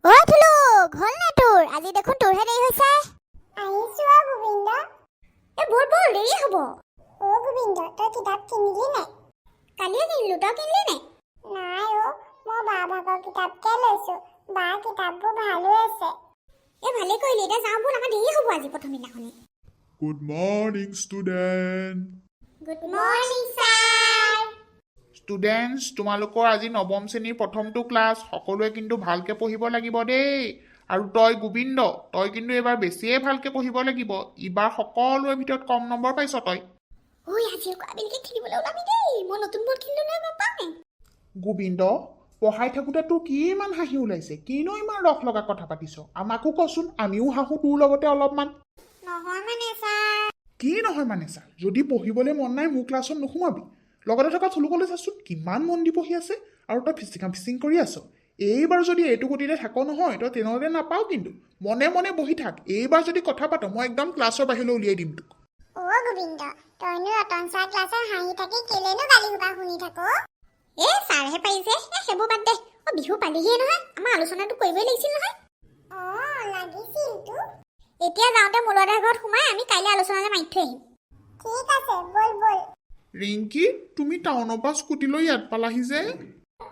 ঐ ফুলু ঘল না তোৰ আজি দেখোন তোৰহে দেৰি হৈছে আহিছো গোবিন্দ বল বল দেৰি হ'ব গোবিন্দ তই কিতাপ কিনিলি নাই কালিয়ে কিনিলো তই কিনিলি নাই নাই মই বা ভাগৰ কিতাপকে লৈছো বা কিতাপবোৰ ভালো আছে ভালে কৰিলি এতিয়া যাওঁ বল আমাৰ দেৰি হ'ব আজি প্ৰথম দিনাখনি Good morning, student. Good morning sir Students, তোমালোকৰ আজি নৱম শ্ৰেণীৰ প্ৰথমটো ক্লাছ সকলোৱে কিন্তু ভালকে পঢ়িব লাগিব দেই আৰু তই গোবিন্দ তই কিন্তু এবাৰ বেছিয়ে ভালকে পঢ়িব লাগিব ইবাৰ সকলোৰে ভিতৰত কম নম্বৰ পাইছ তই ঐ আজি আবেলিকে খেলিবলৈ ওলাবি দেই মই নতুন বল কিনিলো নাই গম পাওঁ নাই গোবিন্দ পঢ়াই থাকোঁতে তোৰ কি ইমান হাঁহি ওলাইছে কিনো ইমান ৰস লগা কথা পাতিছ আমাকো কচোন আমিও হাঁহো তোৰ লগতে অলপমান নহয় মানে ছাৰ কি নহয় মানে ছাৰ যদি পঢ়িবলৈ মন নাই মোৰ ক্লাছত নোসোমাবি লগতে থকা চুলুকলৈ চাচোন কিমান মন দি পঢ়ি আছে আৰু তই ফিচিং কৰি আছ এইবাৰ যদি এইটো গতিতে থাক নহয় তই তেনেহ'লে নাপাওঁ কিন্তু মনে মনে বহি থাক এইবাৰ যদি কথা পাত মই একদম ক্লাছৰ বাহিৰলৈ উলিয়াই দিম তোক গোবিন্দ তইনো ৰতন ছাৰ ক্লাছত হাঁহি থাকি কেলেনো গালি সোপা শুনি থাকো ছাৰহে পাৰিছে সেইবোৰ বাদ দে বিহু পালিহিয়ে নহয় আমাৰ আলোচনাটো কৰিবই লাগিছিল নহয় লাগিছিলতো এতিয়া যাওঁতে মূলদাৰ ঘৰত সোমাই আমি কাইলৈ আলোচনালৈ মাৰি থৈ আহিম ঠিক আছে বল বল ৰিংকি তুমি টাউনৰ পৰা স্কুটি লৈ ইয়াত পালাহি যে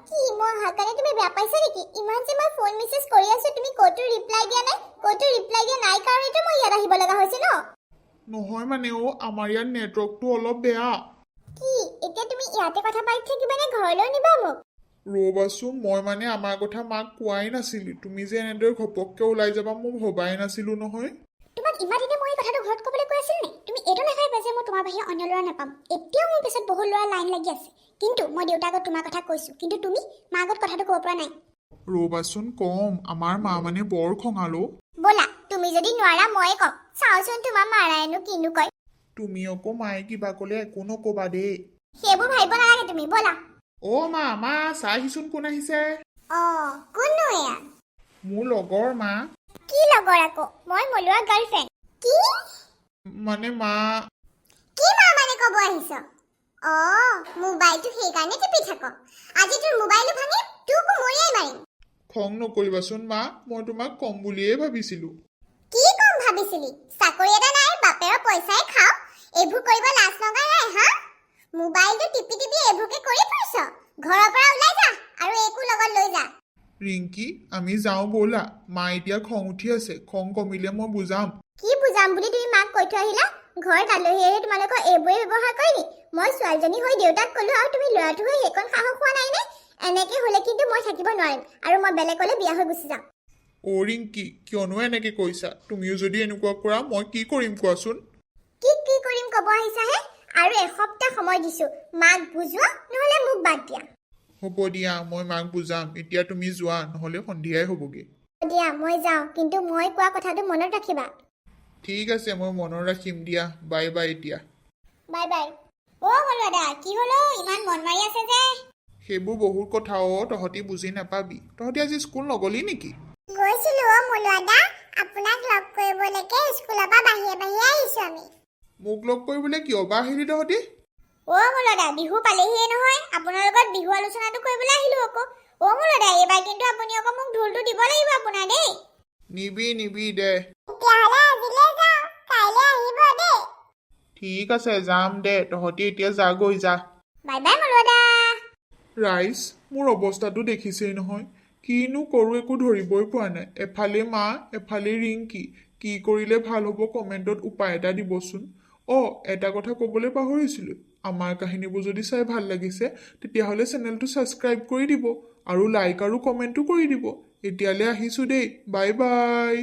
কি মই হাকানে তুমি বেয়া পাইছা নেকি ইমান যে মই ফোন মেছেজ কৰি আছো তুমি ক'তো ৰিপ্লাই দিয়া নাই কাৰণেতো মই ইয়াত আহিব লগা হৈছে ন নহয় মানে আমাৰ ইয়াত নেটৱৰ্কটো অলপ বেয়া কি এতিয়া তুমি ইয়াতে কথা পাতি থাকিবা নে ঘৰলৈ নিবা মোক ৰ'বাচোন মই মানে আমাৰ কথা মাক কোৱাই নাছিলো তুমি যে এনেদৰে ঘপককে ওলাই যাবা মই ভবাই নাছিলো নহয় তোমাক ইমান দিনে মই কথাটো ঘৰত ক'বলৈ কৈ আছিল নে তুমি এইটো নাভাবিবা যে মই তোমাৰ বাহিৰে অন্য ল'ৰা নাপাম এতিয়াও মোৰ পিছত বহুত ল'ৰা লাইন লাগি আছে কিন্তু মই দেউতাক তোমাৰ কথা কৈছো কিন্তু তুমি মাৰ আগত কথাটো ক'ব পৰা নাই ৰ'বাচোন কম আমাৰ মা মানে বৰ খঙালো ব'লা তুমি যদি নোৱাৰা ময়ে কম চাওচোন তোমাৰ মাৰায়েনো কিনো কয় তুমি আকৌ মায়ে কিবা ক'লে একো নক'বা দেই সেইবোৰ ভাবিব নালাগে তুমি ব'লা মা চাহিচোন কোন আহিছে কোননো এয়া মোৰ লগৰ মা কি লগৰ আকৌ মই মলুৱাৰ গাৰ্লফ্ৰেণ্ড কি মানে মা কি মা মানে ক'ব আহিছ মোবাইলটো সেইকাৰণে টিপি থাক আজি তোৰ মোবাইলটো ভাঙি তোকো মৰিয়াই মাৰিম খং নকৰিবাচোন মা মই তোমাক কম বুলিয়ে ভাবিছিলো কি কম ভাবিছিলি চাকৰি এটা নাই বাপেৰৰ পইচাই খাও এইবোৰ কৰিব লাজ লগা নাই হা মোবাইলটো টিপি টিপি এইবোৰকে কৰি ফুৰিছ ঘৰৰ পৰা ওলাই যা আৰু একো লগত লৈ যা ৰিংকি আমি যাওঁ ব'লা মা এতিয়া খং উঠি আছে খং কমিলে মই বুজাম কি বুজাম বুলি তুমি মাক কৈ থৈ আহিলা ঘৰত আলহী আহি তোমালোকৰ এইবোৰে ব্যৱহাৰ কৰিলি মই ছোৱালীজনী হৈ দেউতাক ক'লো আৰু তুমি ল'ৰাটো হৈ সেইকণ সাহস হোৱা নাই নে এনেকে হ'লে কিন্তু মই থাকিব নোৱাৰিম আৰু মই বেলেগলৈ বিয়া হৈ গুচি যাম ৰিংকি কিয়নো এনেকে কৈছা তুমিও যদি এনেকুৱা কৰা মই কি কৰিম কোৱাচোন কি কৰিম ক'ব আহিছাহে আৰু এসপ্তাহ সময় দিছো মাক বুজোৱা নহ'লে মোক বাদ দিয়া হ'ব দিয়া মই মাক বুজাম এতিয়া তুমি যোৱা নহ'লে সন্ধিয়াই হ'বগে দিয়া মই যাওঁ কিন্তু মই কোৱা কথাটো মনত ৰাখিবা ঠিক আছে মই মনত ৰাখিম দিয়া বাই বাই এতিয়া বাই বাই মলুৱা কি হ'লো ইমান মন মাৰি আছে যে সেইবোৰ বহুত কথা তহঁতি বুজি নাপাবি তহঁতি আজি স্কুল নগলি নেকি গৈছিলো মলুৱা আপোনাক লগ কৰিবলৈকে স্কুলৰ পৰা বাহিৰে আহিছো আমি মোক লগ কৰিবলৈ কিয় বা আহিলি তহঁতি মলুৱা বিহু পালেহিয়ে নহয় আপোনাৰ লগত বিহু আলোচনাটো কৰিবলৈ আহিলো আকৌ মলুৱা এইবাৰ কিন্তু আপুনি আকৌ মোক ঢোলটো দিব লাগিব আপোনাৰ দেই নিবি দে তেতিয়াহ'লে আজিলৈ যাওঁ কাইলৈ আহিব দেই ঠিক আছে যাম দে তহঁতি এতিয়া যাগৈ যা বাই বাই মলুৱা ৰাইজ মোৰ অৱস্থাটো দেখিছেই নহয় কিনো কৰোঁ একো ধৰিবই পোৱা নাই এফালে মা এফালে ৰিংকি কি কৰিলে ভাল হ'ব কমেণ্টত উপায় এটা দিবচোন এটা কথা ক'বলৈ পাহৰিছিলোঁ আমাৰ কাহিনীবোৰ যদি চাই ভাল লাগিছে তেতিয়াহ'লে চেনেলটো ছাবস্ক্ৰাইব কৰি দিব আৰু লাইক আৰু কমেণ্টো কৰি দিব এতিয়ালৈ আহিছোঁ দেই বাই বাই